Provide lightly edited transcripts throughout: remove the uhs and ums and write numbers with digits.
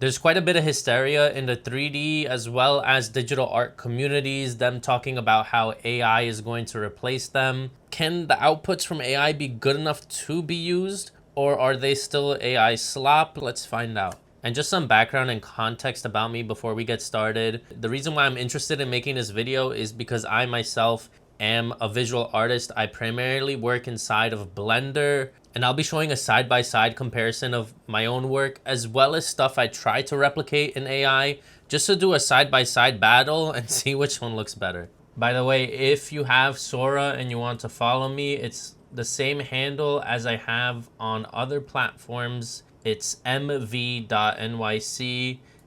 There's quite a bit of hysteria in the 3D as well as digital art communities, them talking about how AI is going to replace them. Can the outputs from AI be good enough to be used, or are they still AI slop? Let's find out. And just some background and context about me before we get started. The reason why I'm interested in making this video is because I myself am a visual artist. I primarily work inside of Blender, and I'll be showing a side-by-side comparison of my own work as well as stuff I try to replicate in AI, just to do a side-by-side battle and see which one looks better. By the way, if you have Sora and you want to follow me, it's the same handle as I have on other platforms. It's mv.nyc,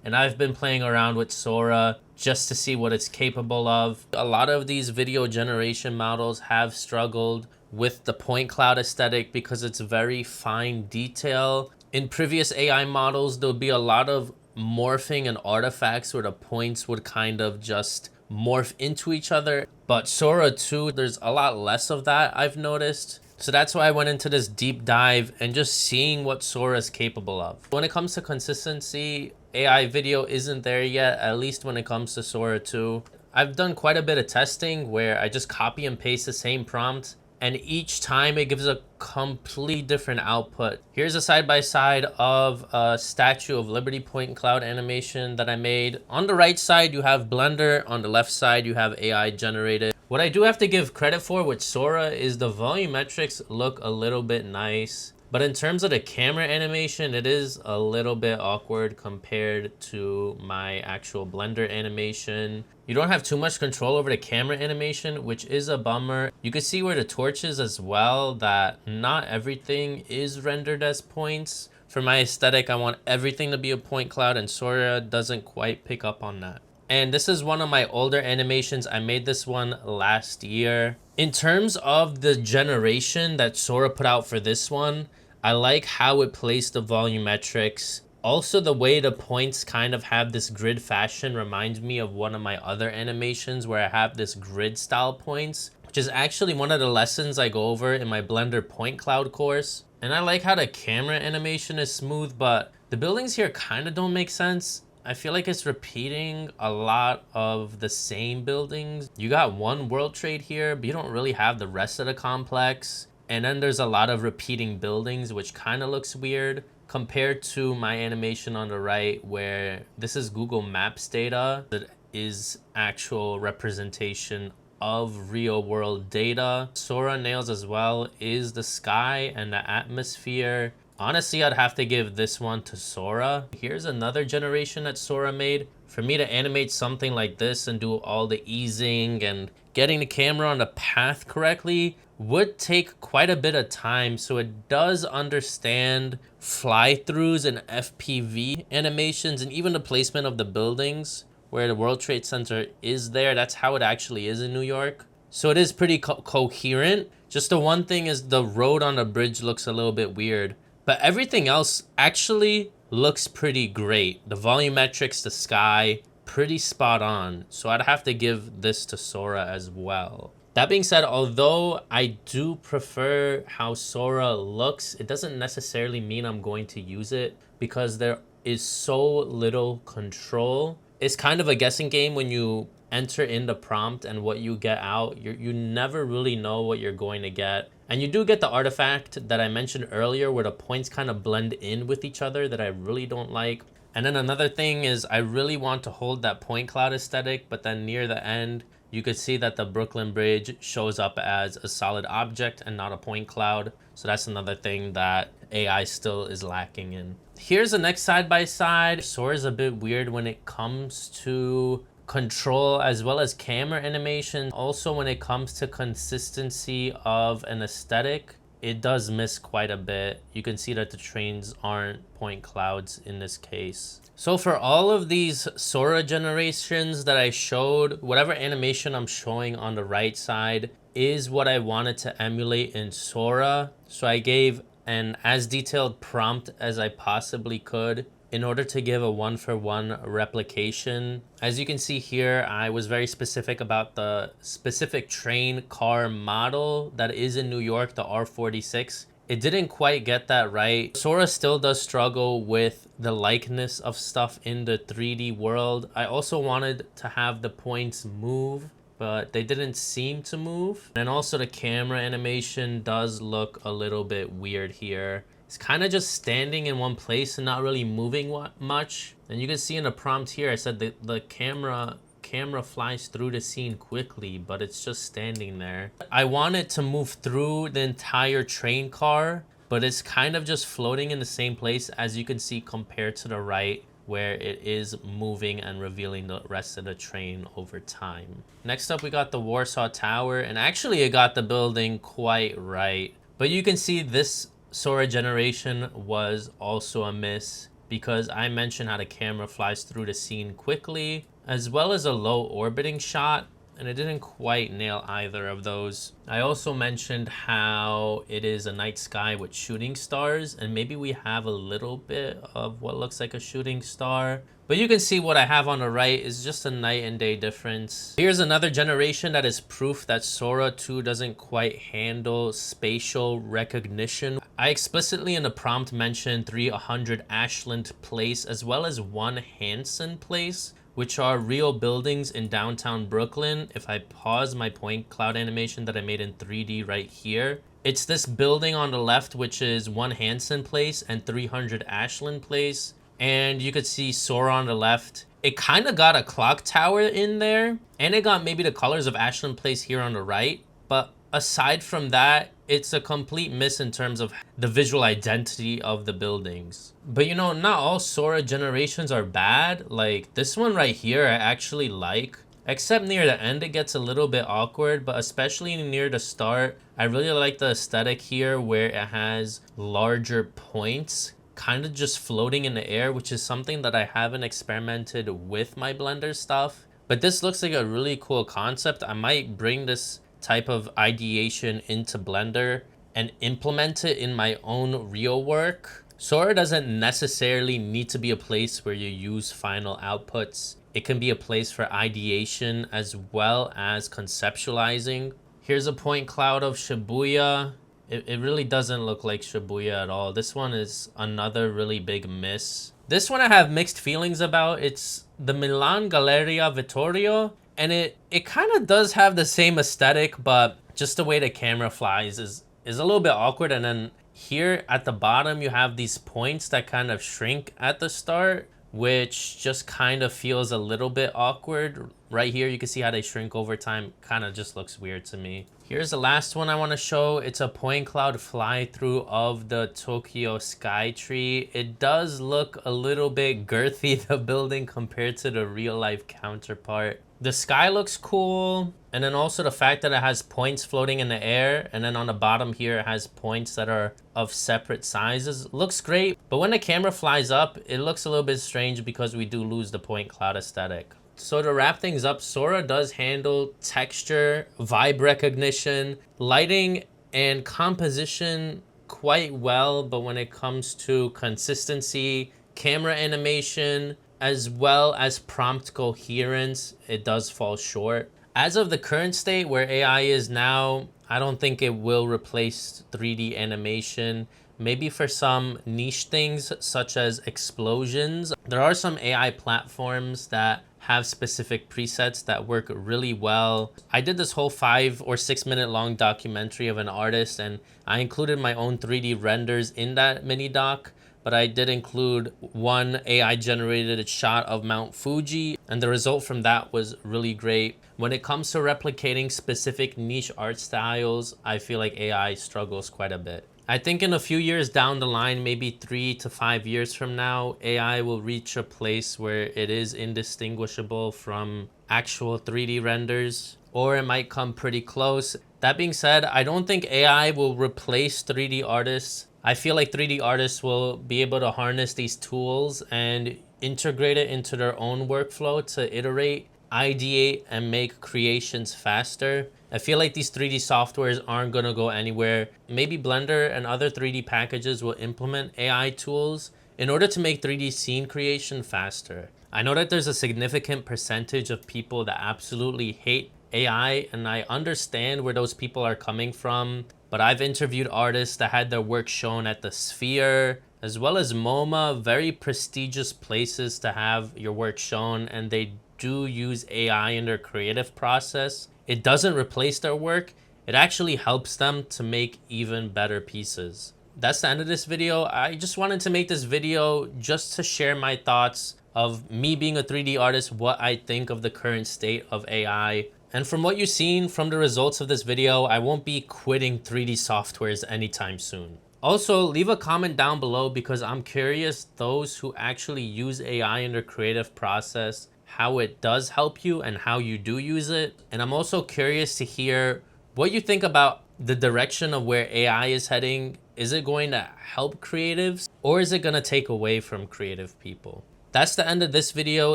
and I've been playing around with Sora just to see what it's capable of. A lot of these video generation models have struggled with the point cloud aesthetic because it's very fine detail. In previous AI models, there'll be a lot of morphing and artifacts where the points would kind of just morph into each other. But Sora 2, there's a lot less of that, I've noticed. So that's why I went into this deep dive and just seeing what Sora is capable of. When it comes to consistency, AI video isn't there yet, at least when it comes to Sora 2. I've done quite a bit of testing where I just copy and paste the same prompt, and each time it gives a completely different output. Here's a side-by-side of a Statue of Liberty point cloud animation that I made. On the right side, you have Blender. On the left side, you have AI generated. What I do have to give credit for with Sora is the volumetrics look a little bit nice. But in terms of the camera animation, it is a little bit awkward compared to my actual Blender animation. You don't have too much control over the camera animation, which is a bummer. You can see where the torch is as well, that not everything is rendered as points. For my aesthetic, I want everything to be a point cloud, and Sora doesn't quite pick up on that. And this is one of my older animations. I made this one last year. In terms of the generation that Sora put out for this one, I like how it placed the volumetrics. Also, the way the points kind of have this grid fashion reminds me of one of my other animations where I have this grid style points, which is actually one of the lessons I go over in my Blender point cloud course. And I like how the camera animation is smooth, but the buildings here kind of don't make sense. I feel like it's repeating a lot of the same buildings. You got one World Trade here, but you don't really have the rest of the complex. And then there's a lot of repeating buildings, which kind of looks weird compared to my animation on the right, where this is Google Maps data that is actual representation of real world data. Sora nails as well is the sky and the atmosphere. Honestly, I'd have to give this one to Sora. Here's another generation that Sora made. For me to animate something like this and do all the easing and getting the camera on the path correctly would take quite a bit of time, so it does understand fly-throughs and FPV animations and even the placement of the buildings where the World Trade Center is there. That's how it actually is in New York. So it is pretty coherent. Just the one thing is the road on the bridge looks a little bit weird. But everything else actually looks pretty great. The volumetrics, the sky, pretty spot on. So I'd have to give this to Sora as well. That being said, although I do prefer how Sora looks, it doesn't necessarily mean I'm going to use it because there is so little control. It's kind of a guessing game when you enter in the prompt and what you get out. You never really know what you're going to get. And you do get the artifact that I mentioned earlier where the points kind of blend in with each other that I really don't like. And then another thing is I really want to hold that point cloud aesthetic, but then near the end, you could see that the Brooklyn Bridge shows up as a solid object and not a point cloud. So that's another thing that AI still is lacking in. Here's the next side-by-side. Sora is a bit weird when it comes to control as well as camera animation. Also, when it comes to consistency of an aesthetic, it does miss quite a bit. You can see that the trains aren't point clouds in this case. So for all of these Sora generations that I showed, whatever animation I'm showing on the right side is what I wanted to emulate in Sora. So I gave an as detailed prompt as I possibly could in order to give a one-for-one replication. As you can see here, I was very specific about the specific train car model that is in New York, the R46. it didn't quite get that right. Sora still does struggle with the likeness of stuff in the 3D world. I also wanted to have the points move, but they didn't seem to move. And also the camera animation does look a little bit weird here. It's kind of just standing in one place and not really moving much. And you can see in the prompt here, I said that the camera flies through the scene quickly, but it's just standing there. I want it to move through the entire train car, but it's kind of just floating in the same place, as you can see compared to the right, where it is moving and revealing the rest of the train over time. Next up, we got the Warsaw Tower, and actually it got the building quite right. But you can see this Sora generation was also a miss, because I mentioned how the camera flies through the scene quickly, as well as a low orbiting shot, and it didn't quite nail either of those. I also mentioned how it is a night sky with shooting stars, and maybe we have a little bit of what looks like a shooting star. But you can see what I have on the right is just a night and day difference. Here's another generation that is proof that Sora 2 doesn't quite handle spatial recognition. I explicitly in the prompt mentioned 300 Ashland Place as well as 1 Hanson Place, which are real buildings in downtown Brooklyn. If I pause my point cloud animation that I made in 3D right here, it's this building on the left, which is 1 Hanson Place and 300 Ashland Place. And you could see Sora on the left. It kind of got a clock tower in there, and it got maybe the colors of Ashland Place here on the right. But aside from that, it's a complete miss in terms of the visual identity of the buildings. But you know, not all Sora generations are bad. Like this one right here, I actually like. Except near the end, it gets a little bit awkward, but especially near the start, I really like the aesthetic here where it has larger points kind of just floating in the air, which is something that I haven't experimented with my Blender stuff. But this looks like a really cool concept. I might bring this type of ideation into Blender and implement it in my own real work. Sora doesn't necessarily need to be a place where you use final outputs. It can be a place for ideation as well as conceptualizing. Here's a point cloud of Shibuya. It really doesn't look like Shibuya at all. This one is another really big miss. This one I have mixed feelings about. It's the Milan Galleria Vittorio, and it kind of does have the same aesthetic, but just the way the camera flies is a little bit awkward. And then here at the bottom, you have these points that kind of shrink at the start, which just kind of feels a little bit awkward. Right here, you can see how they shrink over time. Kind of just looks weird to me. Here's the last one I want to show. It's a point cloud fly through of the Tokyo Sky Tree. It does look a little bit girthy, the building, compared to the real life counterpart. The sky looks cool. And then also the fact that it has points floating in the air. And then on the bottom here, it has points that are of separate sizes. Looks great. But when the camera flies up, it looks a little bit strange because we do lose the point cloud aesthetic. So to wrap things up, Sora does handle texture, vibe recognition, lighting, and composition quite well. But when it comes to consistency, camera animation, as well as prompt coherence, it does fall short. As of the current state where AI is now, I don't think it will replace 3D animation. Maybe for some niche things such as explosions. There are some AI platforms that have specific presets that work really well. I did this whole 5 or 6 minute long documentary of an artist, and I included my own 3D renders in that mini doc. But I did include one AI generated shot of Mount Fuji, and the result from that was really great. When it comes to replicating specific niche art styles, I feel like AI struggles quite a bit. I think in a few years down the line, maybe 3 to 5 years from now, AI will reach a place where it is indistinguishable from actual 3D renders, or it might come pretty close. That being said, I don't think AI will replace 3D artists. I feel like 3D artists will be able to harness these tools and integrate it into their own workflow to iterate, ideate, and make creations faster. I feel like these 3D softwares aren't going to go anywhere. Maybe Blender and other 3D packages will implement AI tools in order to make 3D scene creation faster. I know that there's a significant percentage of people that absolutely hate AI, and I understand where those people are coming from. but I've interviewed artists that had their work shown at the Sphere, as well as MoMA, very prestigious places to have your work shown, and they do use AI in their creative process. It doesn't replace their work, it actually helps them to make even better pieces. That's the end of this video. I just wanted to make this video just to share my thoughts of me being a 3D artist, what I think of the current state of AI. And from what you've seen from the results of this video, I won't be quitting 3D softwares anytime soon. Also, leave a comment down below because I'm curious, those who actually use AI in their creative process, how it does help you and how you do use it. And I'm also curious to hear what you think about the direction of where AI is heading. Is it going to help creatives or is it going to take away from creative people? That's the end of this video.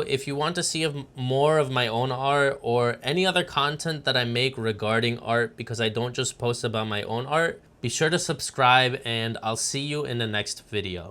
If you want to see more of my own art or any other content that I make regarding art, because I don't just post about my own art, be sure to subscribe and I'll see you in the next video.